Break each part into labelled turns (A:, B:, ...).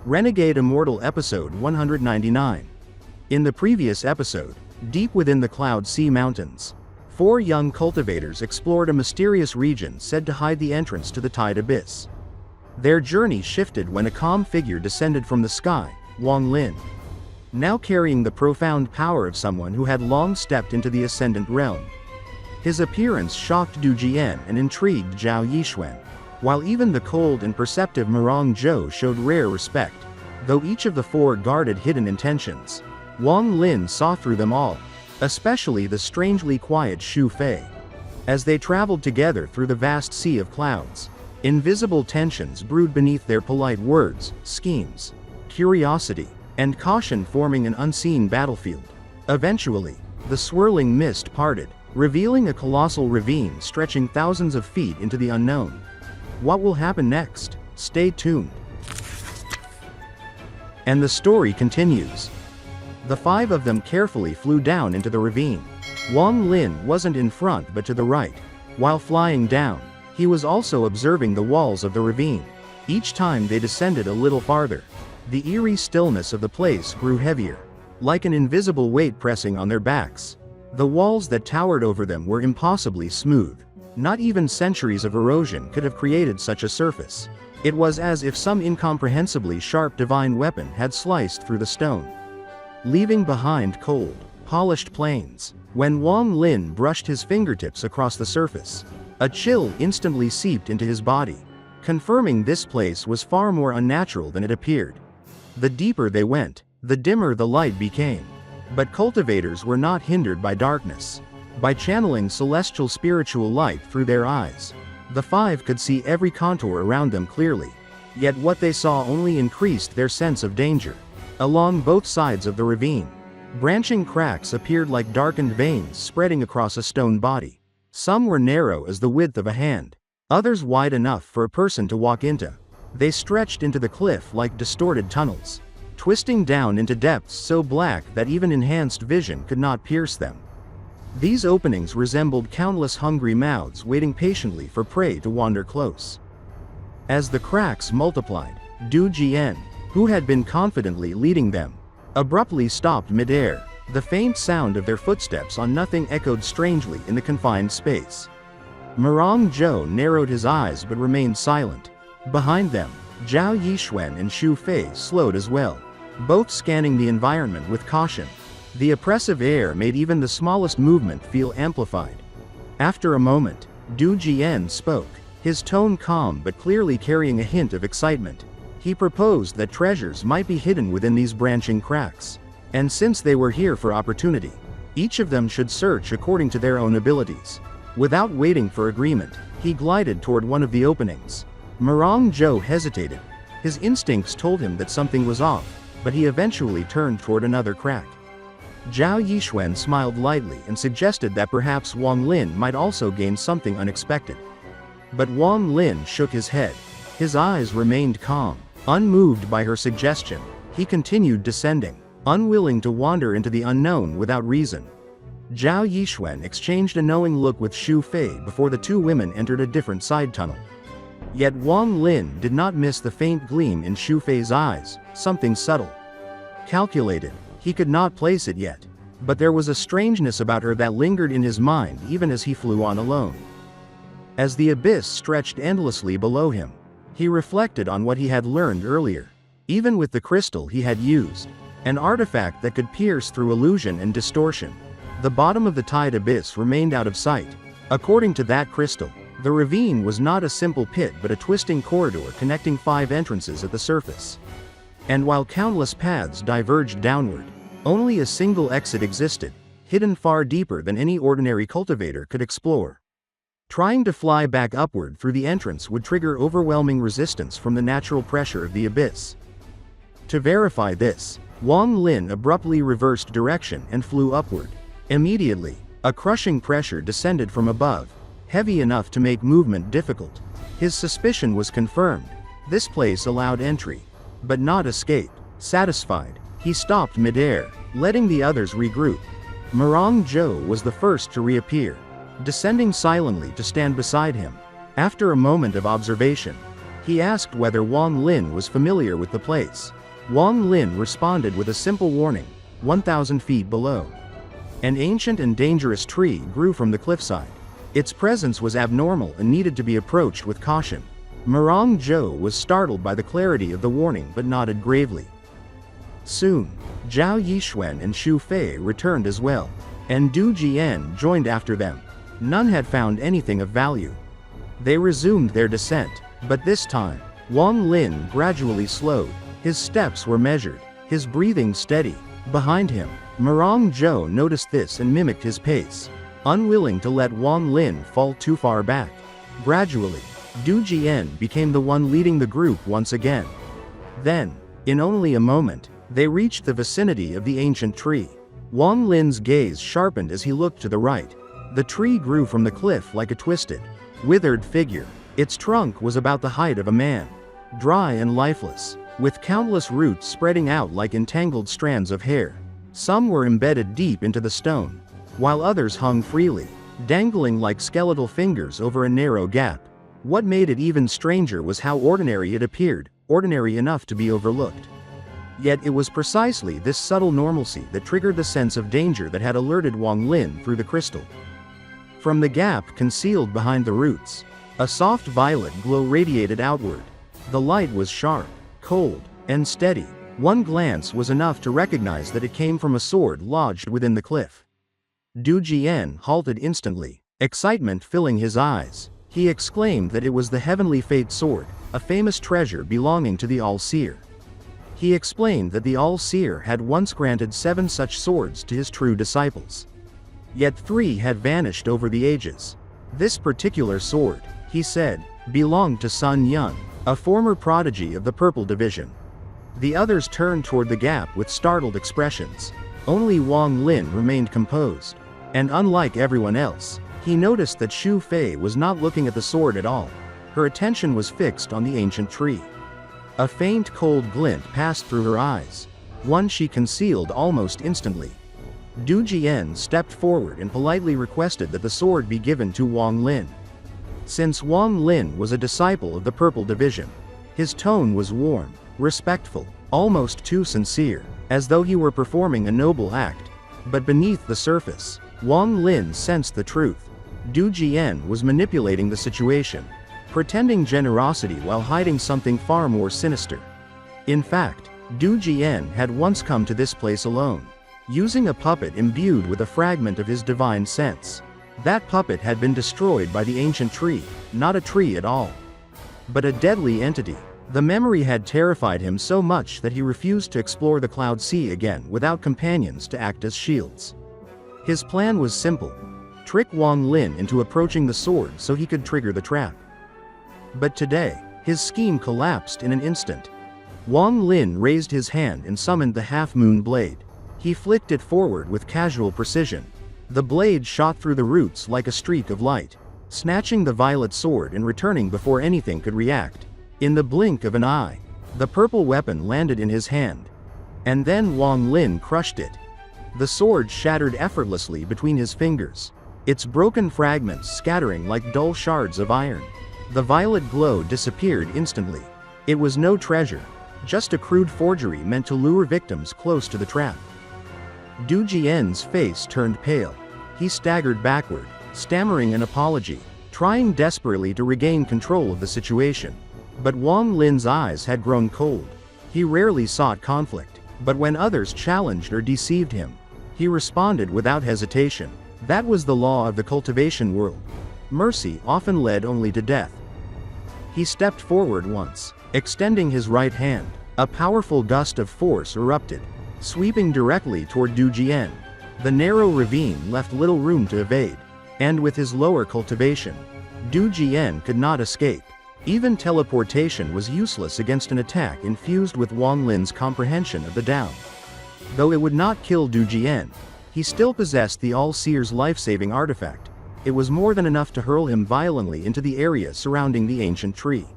A: Renegade Immortal Episode 199. In the previous episode, deep within the Cloud Sea Mountains, 4 young cultivators explored a mysterious region said to hide the entrance to the Tide Abyss. Their journey shifted when a calm figure descended from the sky, Wang Lin. Now carrying the profound power of someone who had long stepped into the Ascendant Realm. His appearance shocked Jian and intrigued Zhao Yixuan, while even the cold and perceptive Mirang Zhou showed rare respect. Though each of the 4 guarded hidden intentions, Wang Lin saw through them all, especially the strangely quiet Xu Fei. As they traveled together through the vast sea of clouds, invisible tensions brewed beneath their polite words, schemes, curiosity, and caution, forming an unseen battlefield. Eventually, the swirling mist parted, revealing a colossal ravine stretching thousands of feet into the unknown. What will happen next? Stay tuned. And the story continues. The 5 of them carefully flew down into the ravine. Wang Lin wasn't in front but to the right. While flying down, he was also observing the walls of the ravine. Each time they descended a little farther, the eerie stillness of the place grew heavier, like an invisible weight pressing on their backs. The walls that towered over them were impossibly smooth. Not even centuries of erosion could have created such a surface. It was as if some incomprehensibly sharp divine weapon had sliced through the stone, leaving behind cold, polished plains. When Wang Lin brushed his fingertips across the surface, a chill instantly seeped into his body, confirming this place was far more unnatural than it appeared. The deeper they went, the dimmer the light became. But cultivators were not hindered by darkness. By channeling celestial spiritual light through their eyes, the 5 could see every contour around them clearly. Yet what they saw only increased their sense of danger. Along both sides of the ravine, branching cracks appeared like darkened veins spreading across a stone body. Some were narrow as the width of a hand, others wide enough for a person to walk into. They stretched into the cliff like distorted tunnels, twisting down into depths so black that even enhanced vision could not pierce them. These openings resembled countless hungry mouths waiting patiently for prey to wander close. As the cracks multiplied, Jian, who had been confidently leading them, abruptly stopped midair. The faint sound of their footsteps on nothing echoed strangely in the confined space. Mirang Zhou narrowed his eyes but remained silent. Behind them, Zhao Yixuan and Xu Fei slowed as well, both scanning the environment with caution. The oppressive air made even the smallest movement feel amplified. After a moment, Jian spoke, his tone calm but clearly carrying a hint of excitement. He proposed that treasures might be hidden within these branching cracks. And since they were here for opportunity, each of them should search according to their own abilities. Without waiting for agreement, he glided toward one of the openings. Mirang Zhou hesitated. His instincts told him that something was off, but he eventually turned toward another crack. Zhao Yixuan smiled lightly and suggested that perhaps Wang Lin might also gain something unexpected. But Wang Lin shook his head. His eyes remained calm. Unmoved by her suggestion, he continued descending, unwilling to wander into the unknown without reason. Zhao Yixuan exchanged a knowing look with Xu Fei before the 2 women entered a different side tunnel. Yet Wang Lin did not miss the faint gleam in Xu Fei's eyes, something subtle, calculated. He could not place it yet, but there was a strangeness about her that lingered in his mind even as he flew on alone. As the abyss stretched endlessly below him, he reflected on what he had learned earlier. Even with the crystal he had used, an artifact that could pierce through illusion and distortion, the bottom of the Tide Abyss remained out of sight. According to that crystal, the ravine was not a simple pit but a twisting corridor connecting 5 entrances at the surface. And while countless paths diverged downward, only a single exit existed, hidden far deeper than any ordinary cultivator could explore. Trying to fly back upward through the entrance would trigger overwhelming resistance from the natural pressure of the abyss. To verify this, Wang Lin abruptly reversed direction and flew upward. Immediately, a crushing pressure descended from above, heavy enough to make movement difficult. His suspicion was confirmed. This place allowed entry, but not escape. Satisfied, he stopped midair, letting the others regroup. Mirang Zhou was the first to reappear, descending silently to stand beside him. After a moment of observation, He asked whether Wang Lin was familiar with the place. Wang Lin responded with a simple warning, 1,000 feet below. An ancient and dangerous tree grew from the cliffside. Its presence was abnormal and needed to be approached with caution. Murong Zhou was startled by the clarity of the warning but nodded gravely. Soon, Zhao Yixuan and Xu Fei returned as well, and Du Jian joined after them. None had found anything of value. They resumed their descent, but this time, Wang Lin gradually slowed. His steps were measured, his breathing steady. Behind him, Murong Zhou noticed this and mimicked his pace, unwilling to let Wang Lin fall too far back. Gradually, Du Jian became the one leading the group once again. Then, in only a moment, they reached the vicinity of the ancient tree. Wang Lin's gaze sharpened as he looked to the right. The tree grew from the cliff like a twisted, withered figure. Its trunk was about the height of a man, dry and lifeless, with countless roots spreading out like entangled strands of hair. Some were embedded deep into the stone, while others hung freely, dangling like skeletal fingers over a narrow gap. What made it even stranger was how ordinary it appeared, ordinary enough to be overlooked. Yet it was precisely this subtle normalcy that triggered the sense of danger that had alerted Wang Lin through the crystal. From the gap concealed behind the roots, a soft violet glow radiated outward. The light was sharp, cold, and steady. One glance was enough to recognize that it came from a sword lodged within the cliff. Du Jian halted instantly, excitement filling his eyes. He exclaimed that it was the Heavenly Fate Sword, a famous treasure belonging to the All-Seer. He explained that the All-Seer had once granted 7 such swords to his true disciples. Yet 3 had vanished over the ages. This particular sword, he said, belonged to Sun Yun, a former prodigy of the Purple Division. The others turned toward the gap with startled expressions. Only Wang Lin remained composed. And unlike everyone else, he noticed that Xu Fei was not looking at the sword at all. Her attention was fixed on the ancient tree. A faint cold glint passed through her eyes, one she concealed almost instantly. Du Jian stepped forward and politely requested that the sword be given to Wang Lin. Since Wang Lin was a disciple of the Purple Division, his tone was warm, respectful, almost too sincere, as though he were performing a noble act. But beneath the surface, Wang Lin sensed the truth. Du Jian was manipulating the situation, pretending generosity while hiding something far more sinister. In fact, Du Jian had once come to this place alone, using a puppet imbued with a fragment of his divine sense. That puppet had been destroyed by the ancient tree, not a tree at all, but a deadly entity. The memory had terrified him so much that he refused to explore the Cloud Sea again without companions to act as shields. His plan was simple: trick Wang Lin into approaching the sword so he could trigger the trap. But today, his scheme collapsed in an instant. Wang Lin raised his hand and summoned the half-moon blade. He flicked it forward with casual precision. The blade shot through the roots like a streak of light, snatching the violet sword and returning before anything could react. In the blink of an eye, the purple weapon landed in his hand. And then Wang Lin crushed it. The sword shattered effortlessly between his fingers, its broken fragments scattering like dull shards of iron. The violet glow disappeared instantly. It was no treasure, just a crude forgery meant to lure victims close to the trap. Du Jian's face turned pale. He staggered backward, stammering an apology, trying desperately to regain control of the situation. But Wang Lin's eyes had grown cold. He rarely sought conflict, but when others challenged or deceived him, he responded without hesitation. That was the law of the cultivation world. Mercy often led only to death. He stepped forward once, extending his right hand. A powerful gust of force erupted, sweeping directly toward Du Jian. The narrow ravine left little room to evade, and with his lower cultivation, Du Jian could not escape. Even teleportation was useless against an attack infused with Wang Lin's comprehension of the Tao. Though it would not kill Du Jian, he still possessed the All-Seer's life-saving artifact. It was more than enough to hurl him violently into the area surrounding the ancient tree.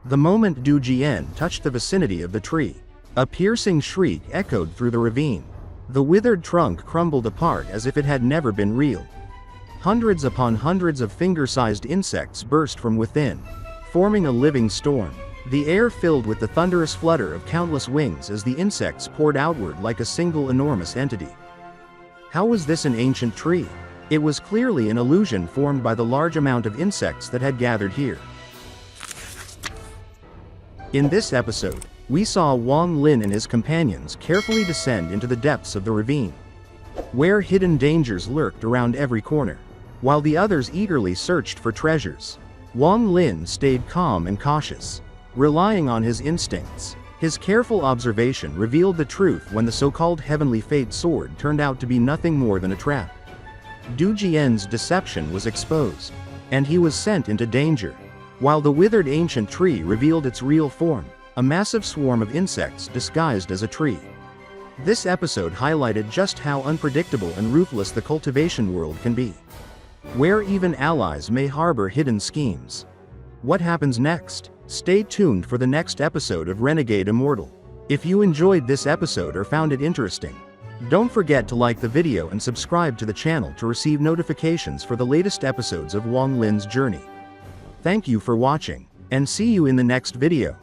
A: The moment Du Jian touched the vicinity of the tree, a piercing shriek echoed through the ravine. The withered trunk crumbled apart as if it had never been real. Hundreds upon hundreds of finger-sized insects burst from within, forming a living storm. The air filled with the thunderous flutter of countless wings as the insects poured outward like a single enormous entity. How was this an ancient tree? It was clearly an illusion formed by the large amount of insects that had gathered here. In this episode, we saw Wang Lin and his companions carefully descend into the depths of the ravine, where hidden dangers lurked around every corner. While the others eagerly searched for treasures, Wang Lin stayed calm and cautious, relying on his instincts. His careful observation revealed the truth when the so-called Heavenly Fate sword turned out to be nothing more than a trap. Jian's deception was exposed, and he was sent into danger. While the withered ancient tree revealed its real form, a massive swarm of insects disguised as a tree. This episode highlighted just how unpredictable and ruthless the cultivation world can be, where even allies may harbor hidden schemes. What happens next? Stay tuned for the next episode of Renegade Immortal. If you enjoyed this episode or found it interesting, don't forget to like the video and subscribe to the channel to receive notifications for the latest episodes of Wang Lin's journey. Thank you for watching, and see you in the next video.